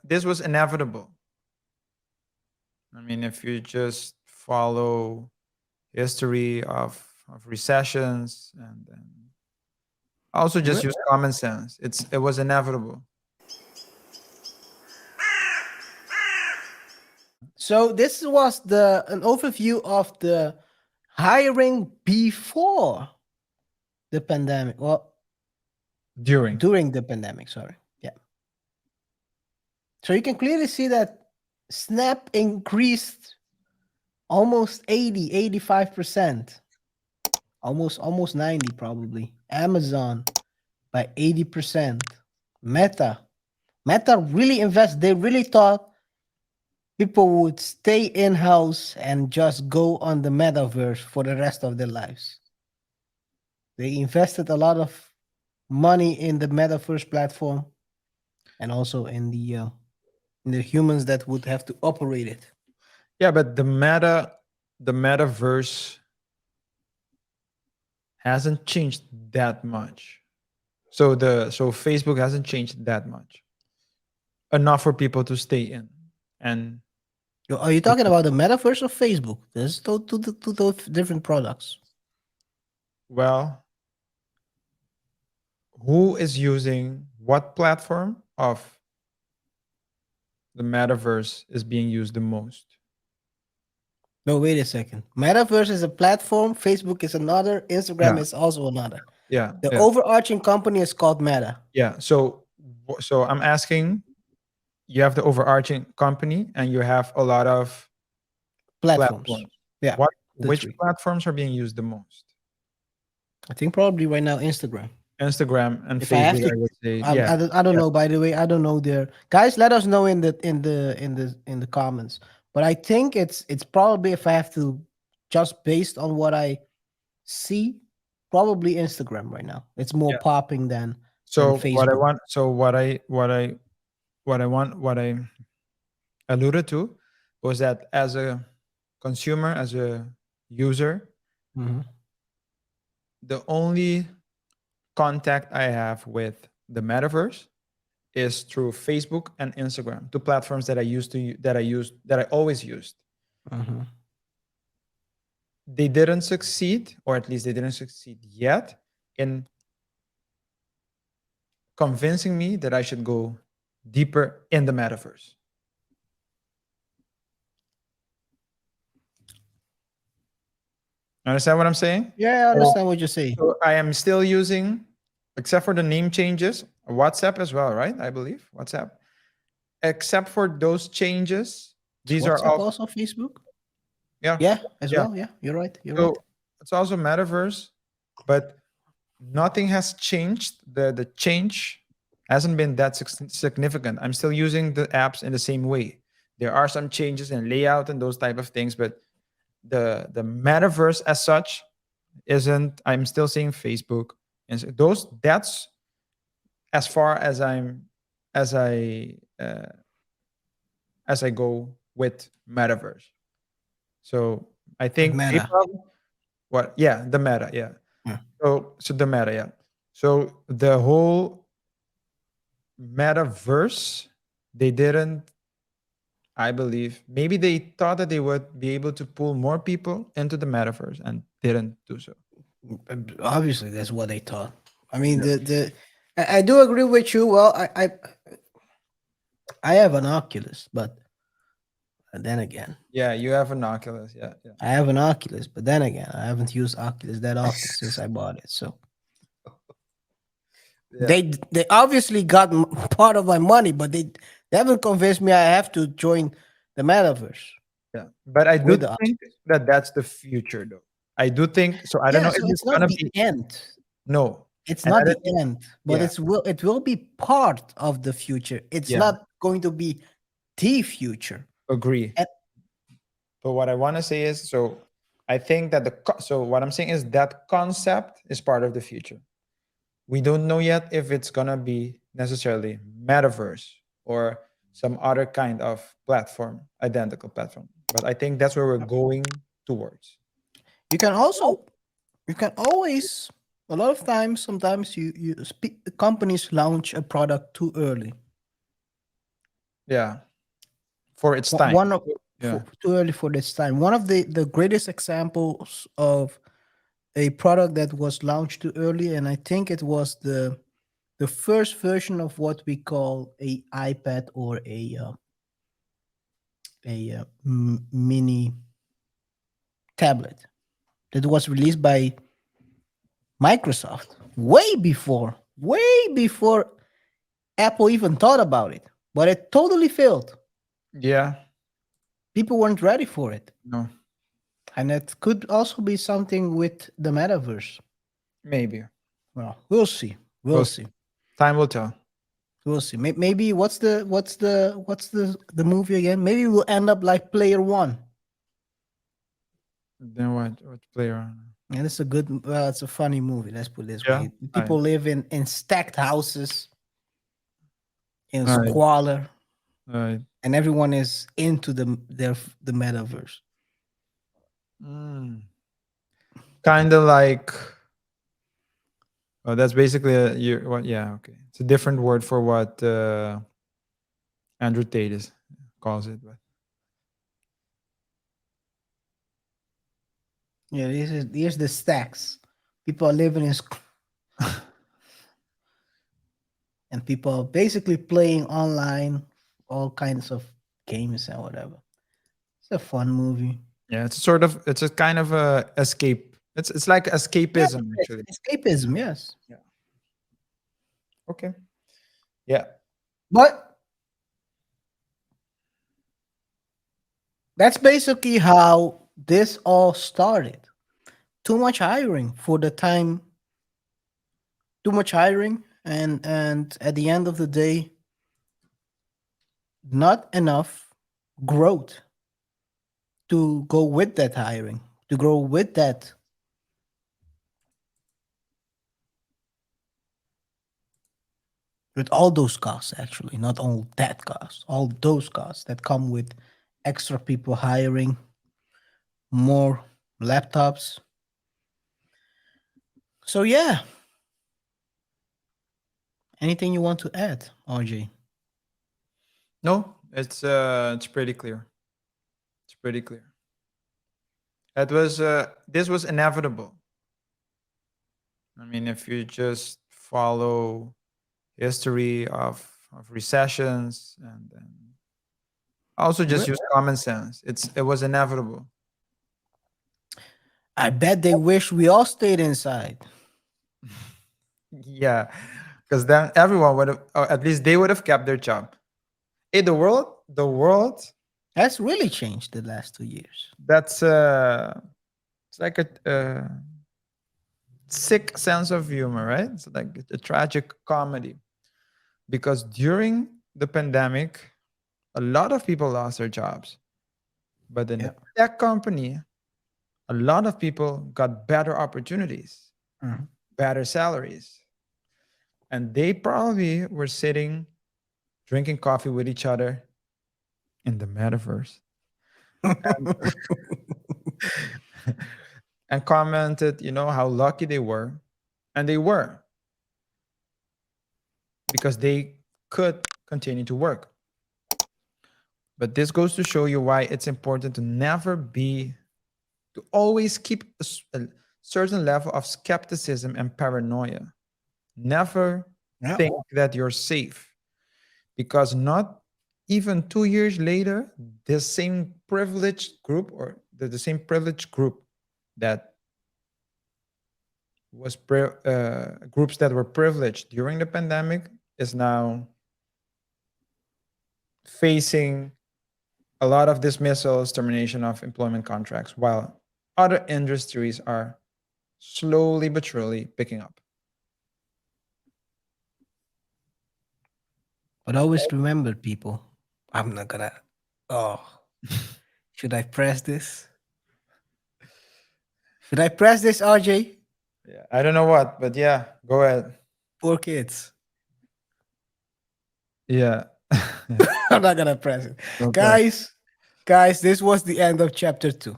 this was inevitable. I mean, if you just follow history of recessions and then also just use common sense, it was inevitable. So this was an overview of the hiring before the pandemic. Well, During. during the pandemic, sorry. Yeah. So you can clearly see that Snap increased almost 85%. Almost 90 probably. Amazon by 80%. Meta. Meta really they really thought people would stay in house and just go on the metaverse for the rest of their lives. They invested a lot of money in the metaverse platform and also in the humans that would have to operate it. Yeah, but the metaverse hasn't changed that much. So Facebook hasn't changed that much. Enough for people to stay in. And Are you talking about the metaverse or Facebook? There's two different products. well, who is using what platform of the metaverse is being used the most? No, wait a second. Metaverse is a platform. Facebook is another. Instagram Yeah, is also another. yeah, The yeah, overarching company is called Meta yeah. So I'm asking, you have the overarching company and you have a lot of platforms. platforms. Yeah, What the which three. platforms are being used the most? I think probably right now Instagram. Instagram and If I have Facebook, to, I would say. Yeah. I don't Yeah. know. By the way, I don't know their guys. Let us know in the comments. But I think it's probably if I have to, just based on what I see, probably Instagram right now. It's more Yeah. popping than So what I Facebook. want, so what I alluded to was that as a consumer, as a user, Mhm. the only contact I have with the metaverse is through Facebook and Instagram, two platforms that I always used. Mhm. They didn't succeed, or at least they didn't succeed yet, in convincing me that I should go deeper in the metaverse. Understand what I'm saying? Yeah, I So, understand what you're saying. so I am still using, except for the name changes, WhatsApp as well, right? I believe WhatsApp. Except for those changes, Is these are WhatsApp all, also Facebook? yeah, Yeah, as yeah. well. Yeah, you're right. You're right. So it's also metaverse, but nothing has changed. The change hasn't been that significant. I'm still using the apps in the same way. There are some changes in layout and those type of things, but the metaverse as such isn't. I'm still seeing Facebook and those. That's as far as I uh, as I go with metaverse. So I With think Meta. PayPal. What? Yeah, the meta. Yeah. Yeah. So the meta. Yeah. So the whole metaverse, they didn't. I believe maybe they thought that they would be able to pull more people into the metaverse and didn't do so. Obviously, that's what they thought. I mean, Yeah. I do agree with you. Well, I have an Oculus, but then again, Yeah, you have an Oculus. Yeah, yeah. I have an Oculus, but then again, I haven't used Oculus that often since I bought it. So Yeah. they obviously got part of my money, but they haven't convinced me I have to join the metaverse Yeah. But I do with the think Oculus. that that's the future, though. I do think so. I don't Yeah, know if so it's it's not gonna the be end. no, It's and I not don't the think. end, but Yeah, it will be part of the future. It's yeah, not going to be the future. agree. And But what I want to say is, so I think that so what I'm saying is that concept is part of the future. We don't know yet if it's gonna be necessarily metaverse or some other kind of platform, identical platform. But I think that's where we're going towards. you can also you can always a lot of times sometimes companies launch a product too early. Yeah, for its One time. one of Yeah. too early for this time. One of the greatest examples of a product that was launched too early, and I think it was the first version of what we call a iPad or a mini tablet that was released by Microsoft way before Apple even thought about it. But it totally failed. Yeah. People weren't ready for it. No. And it could also be something with the metaverse. Maybe. Well, we'll see. We'll Well, see. time will tell. We'll see. Maybe what's the movie again? Maybe we'll end up like Player One. Then what? What player? And it's a good. Well, it's a funny movie. Let's put it this Yeah. way: people live in stacked houses, in All right. squalor, All right. and everyone is into the metaverse. Kind of like. Oh, that's basically what? Yeah. Okay. It's a different word for what Andrew Tate calls it. But Yeah, here's the stacks. People are living in and people are basically playing online all kinds of games and whatever. It's a fun movie. yeah, it's a kind of a escape. It's like Yeah, escapism it's actually. escapism, yes. Yeah. Okay. Yeah. But that's basically how this all started. Too much hiring for the time, too much hiring, and at the end of the day, not enough growth to go with that hiring, to grow with that. With all those costs, actually, not all that costs, all those costs that come with extra people hiring, more laptops. So yeah, anything you want to add, RJ? No, it's pretty clear. It's pretty clear. It was this was inevitable. I mean, if you just follow history of recessions and then also just use common sense, it was inevitable. I bet they wish we all stayed inside. Yeah, because then everyone would have, or at least they would have kept their job. Hey, the world, That's really changed the last 2 years. that's it's like a sick sense of humor, right? It's like a tragic comedy because during the pandemic, a lot of people lost their jobs, but in the Yeah. tech company, a lot of people got better opportunities, Mhm. better salaries, and they probably were sitting drinking coffee with each other in the metaverse and commented, how lucky they were. And they were because they could continue to work. But this goes to show you why it's important to always keep a certain level of skepticism and paranoia. Never Yeah. think that you're safe because not even 2 years later, the same privileged group or the same privileged group that was groups that were privileged during the pandemic is now facing a lot of dismissals, termination of employment contracts, while other industries are slowly but surely picking up. But always remember, people, I'm not gonna. Oh, should I press this? Should I press this, RJ? Yeah, I don't know what, but yeah, go ahead. Poor kids. Yeah. I'm not gonna press it. Okay. Guys, this was the end of chapter 2.